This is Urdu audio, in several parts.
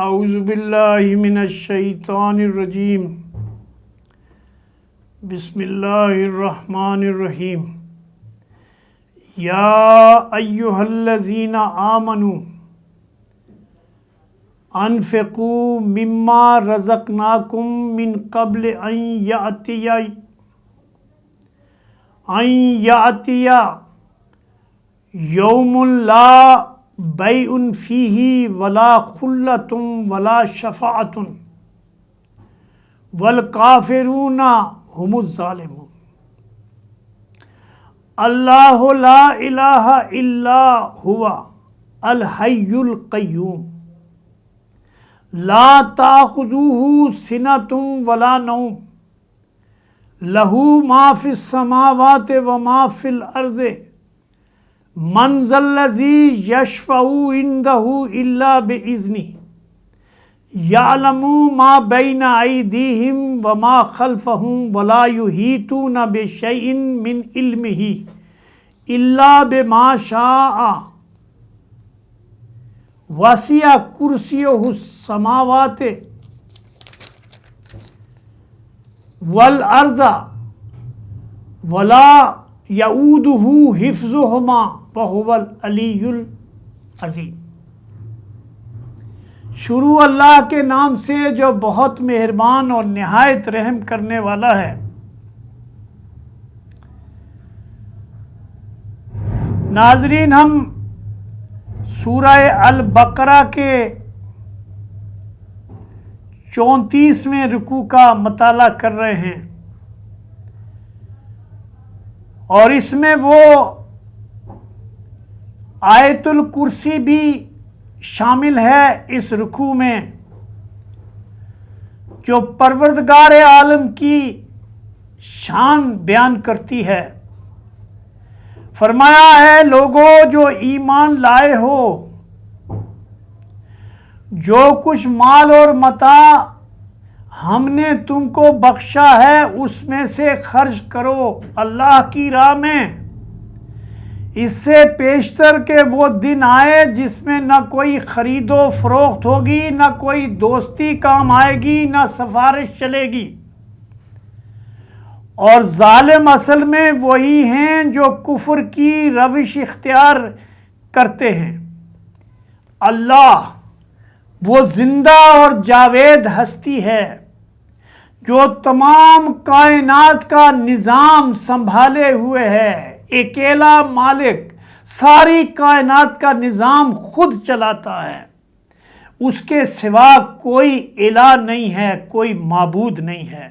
اعوذ باللہ من الشیطان الرجیم بسم اللہ الرحمن الرحیم یا ایہا الذین آمنوا انفقوا مما رزقناکم من قبل ان یأتی یوم لا بیع فیہ ولا خلۃ ولا شفاعۃ والکافرون هم الظالمون۔ اللہ لا الہ الا ہوا الحی القیوم لا تأخذہ سنۃ ولا نوم لہ ما فی السماوات وما فی الارض من ذا الذی یشفع عندہ الا بإذنہ یعلم ما بین ایدیہم وما خلفہم ولا یحیطون بشیء من علمہ الا بما شاء وسع کرسیہ السماوات والارض ولا یعودہ حفظہما وہو العلی العظیم۔ شروع اللہ کے نام سے جو بہت مہربان اور نہایت رحم کرنے والا ہے۔ ناظرین، ہم سورہ البقرہ کے 34ویں رکوع کا مطالعہ کر رہے ہیں، اور اس میں وہ آیت الکرسی بھی شامل ہے اس رکوع میں، جو پروردگار عالم کی شان بیان کرتی ہے۔ فرمایا ہے، لوگوں جو ایمان لائے ہو، جو کچھ مال اور متاع ہم نے تم کو بخشا ہے اس میں سے خرچ کرو اللہ کی راہ میں، اس سے پیشتر کہ وہ دن آئے جس میں نہ کوئی خرید و فروخت ہوگی، نہ کوئی دوستی کام آئے گی، نہ سفارش چلے گی، اور ظالم اصل میں وہی ہیں جو کفر کی روش اختیار کرتے ہیں۔ اللہ وہ زندہ اور جاوید ہستی ہے جو تمام کائنات کا نظام سنبھالے ہوئے ہے، اکیلا مالک ساری کائنات کا نظام خود چلاتا ہے، اس کے سوا کوئی الہ نہیں ہے، کوئی معبود نہیں ہے۔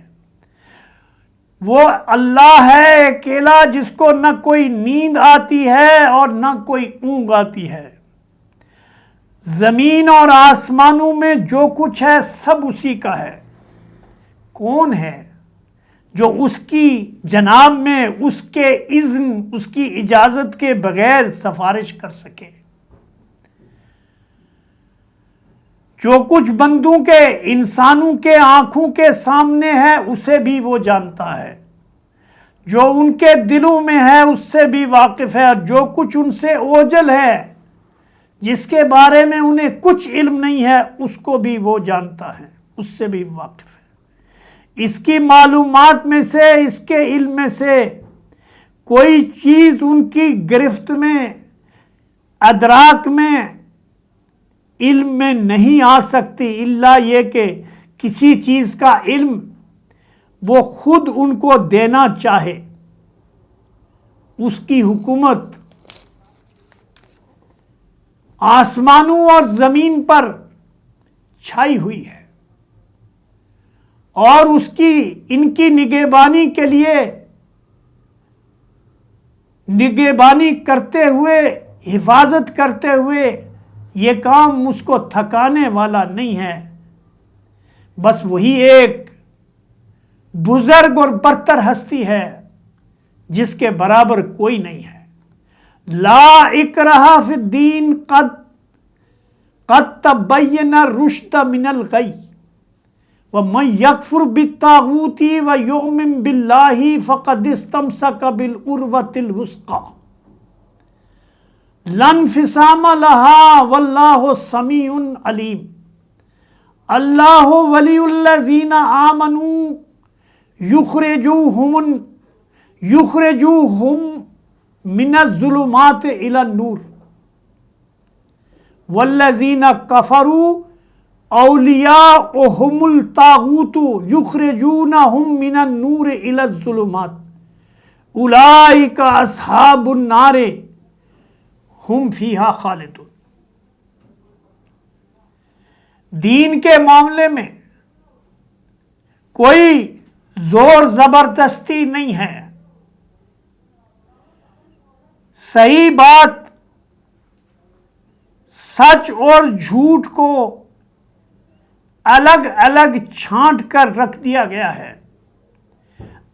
وہ اللہ ہے اکیلا، جس کو نہ کوئی نیند آتی ہے اور نہ کوئی اونگ آتی ہے۔ زمین اور آسمانوں میں جو کچھ ہے سب اسی کا ہے۔ کون ہے جو اس کی جناب میں اس کے اذن، اس کی اجازت کے بغیر سفارش کر سکے؟ جو کچھ بندوں کے، انسانوں کے آنکھوں کے سامنے ہے اسے بھی وہ جانتا ہے، جو ان کے دلوں میں ہے اس سے بھی واقف ہے، اور جو کچھ ان سے اوجھل ہے، جس کے بارے میں انہیں کچھ علم نہیں ہے، اس کو بھی وہ جانتا ہے، اس سے بھی واقف ہے۔ اس کی معلومات میں سے، اس کے علم میں سے کوئی چیز ان کی گرفت میں، ادراک میں، علم میں نہیں آ سکتی، الا یہ کہ کسی چیز کا علم وہ خود ان کو دینا چاہے۔ اس کی حکومت آسمانوں اور زمین پر چھائی ہوئی ہے، اور اس کی، ان کی نگہبانی کے لیے، نگہبانی کرتے ہوئے، حفاظت کرتے ہوئے، یہ کام اس کو تھکانے والا نہیں ہے۔ بس وہی ایک بزرگ اور برتر ہستی ہے جس کے برابر کوئی نہیں ہے۔ لا اکراہ فی الدین قد تبین الرشد من الغی وَمَن يَكْفُرْ بِالطَّاغُوتِ وَيُؤْمِن بِاللَّهِ فَقَدِ اسْتَمْسَكَ بِالْعُرْوَةِ الْوُثْقَىٰ لَا انفصام لَهَا وَاللَّهُ سَمِيعٌ عَلِيمٌ۔ اللہ ولی الذین آمنوا یخرجوہم من الظلمات الی النور والذین کفروا اولیاؤہم الطاغوت یخرجونہم من النور الی الظلمات اولئک اصحاب النار ہم فیہا خالدون۔ دین کے معاملے میں کوئی زور زبردستی نہیں ہے، صحیح بات سچ اور جھوٹ کو الگ الگ چھانٹ کر رکھ دیا گیا ہے۔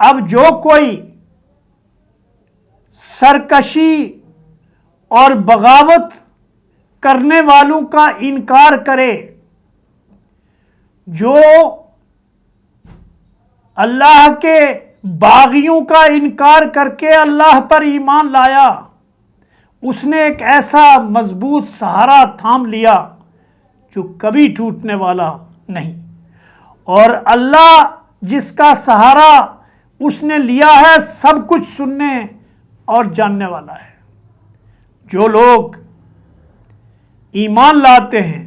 اب جو کوئی سرکشی اور بغاوت کرنے والوں کا انکار کرے، جو اللہ کے باغیوں کا انکار کر کے اللہ پر ایمان لایا، اس نے ایک ایسا مضبوط سہارا تھام لیا جو کبھی ٹوٹنے والا نہیں، اور اللہ جس کا سہارا اس نے لیا ہے سب کچھ سننے اور جاننے والا ہے۔ جو لوگ ایمان لاتے ہیں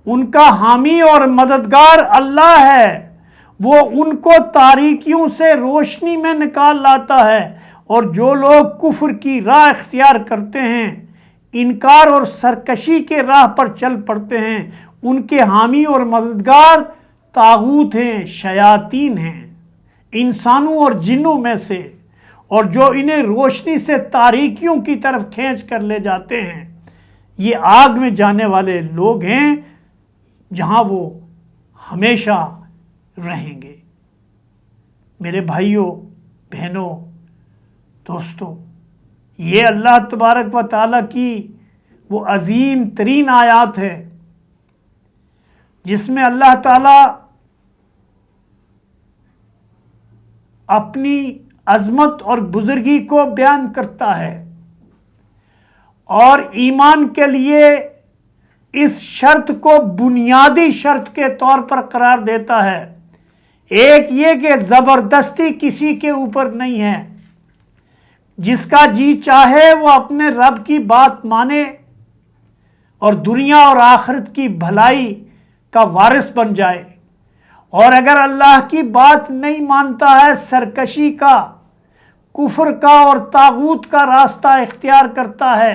ان کا حامی اور مددگار اللہ ہے، وہ ان کو تاریکیوں سے روشنی میں نکال لاتا ہے، اور جو لوگ کفر کی راہ اختیار کرتے ہیں، انکار اور سرکشی کے راہ پر چل پڑتے ہیں، ان کے حامی اور مددگار طاغوت ہیں، شیاطین ہیں، انسانوں اور جنوں میں سے، اور جو انہیں روشنی سے تاریکیوں کی طرف کھینچ کر لے جاتے ہیں، یہ آگ میں جانے والے لوگ ہیں جہاں وہ ہمیشہ رہیں گے۔ میرے بھائیوں، بہنوں، دوستوں، یہ اللہ تبارک و تعالیٰ کی وہ عظیم ترین آیات ہے جس میں اللہ تعالیٰ اپنی عظمت اور بزرگی کو بیان کرتا ہے، اور ایمان کے لیے اس شرط کو بنیادی شرط کے طور پر قرار دیتا ہے۔ ایک یہ کہ زبردستی کسی کے اوپر نہیں ہے، جس کا جی چاہے وہ اپنے رب کی بات مانے اور دنیا اور آخرت کی بھلائی کا وارث بن جائے، اور اگر اللہ کی بات نہیں مانتا ہے، سرکشی کا، کفر کا اور طاغوت کا راستہ اختیار کرتا ہے،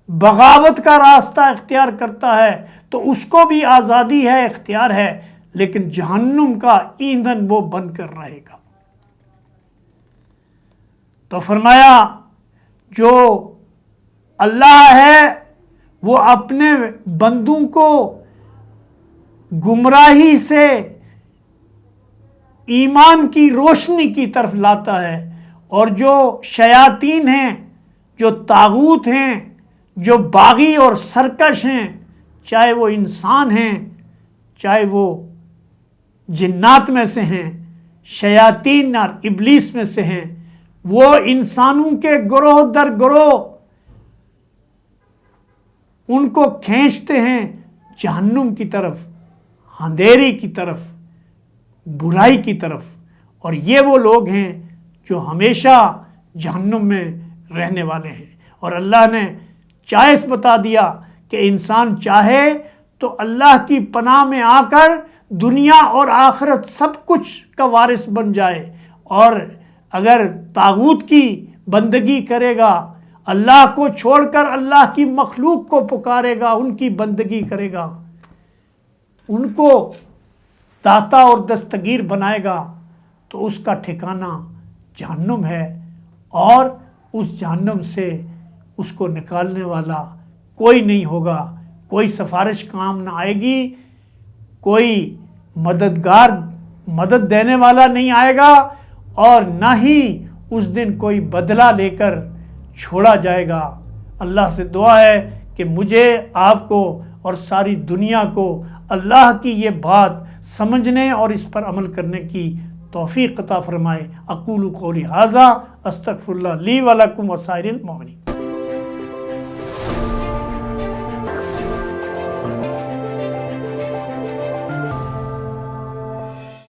بغاوت کا راستہ اختیار کرتا ہے، تو اس کو بھی آزادی ہے، اختیار ہے، لیکن جہنم کا ایندھن وہ بن کر رہے گا۔ تو فرمایا جو اللہ ہے وہ اپنے بندوں کو گمراہی سے ایمان کی روشنی کی طرف لاتا ہے، اور جو شیاطین ہیں، جو طاغوت ہیں، جو باغی اور سرکش ہیں، چاہے وہ انسان ہیں، چاہے وہ جنات میں سے ہیں، شیاطین اور ابلیس میں سے ہیں، وہ انسانوں کے گروہ در گروہ ان کو کھینچتے ہیں جہنم کی طرف، اندھیری کی طرف، برائی کی طرف، اور یہ وہ لوگ ہیں جو ہمیشہ جہنم میں رہنے والے ہیں۔ اور اللہ نے چائس بتا دیا کہ انسان چاہے تو اللہ کی پناہ میں آ کر دنیا اور آخرت سب کچھ کا وارث بن جائے، اور اگر طاغوت کی بندگی کرے گا، اللہ کو چھوڑ کر اللہ کی مخلوق کو پکارے گا، ان کی بندگی کرے گا، ان کو داتا اور دستگیر بنائے گا، تو اس کا ٹھکانہ جہنم ہے، اور اس جہنم سے اس کو نکالنے والا کوئی نہیں ہوگا، کوئی سفارش کام نہ آئے گی، کوئی مددگار مدد دینے والا نہیں آئے گا، اور نہ ہی اس دن کوئی بدلہ لے کر چھوڑا جائے گا۔ اللہ سے دعا ہے کہ مجھے، آپ کو اور ساری دنیا کو اللہ کی یہ بات سمجھنے اور اس پر عمل کرنے کی توفیق عطا فرمائے۔ اقول قولی ھذا استغفر اللہ لی ولکم وسائر المؤمنین۔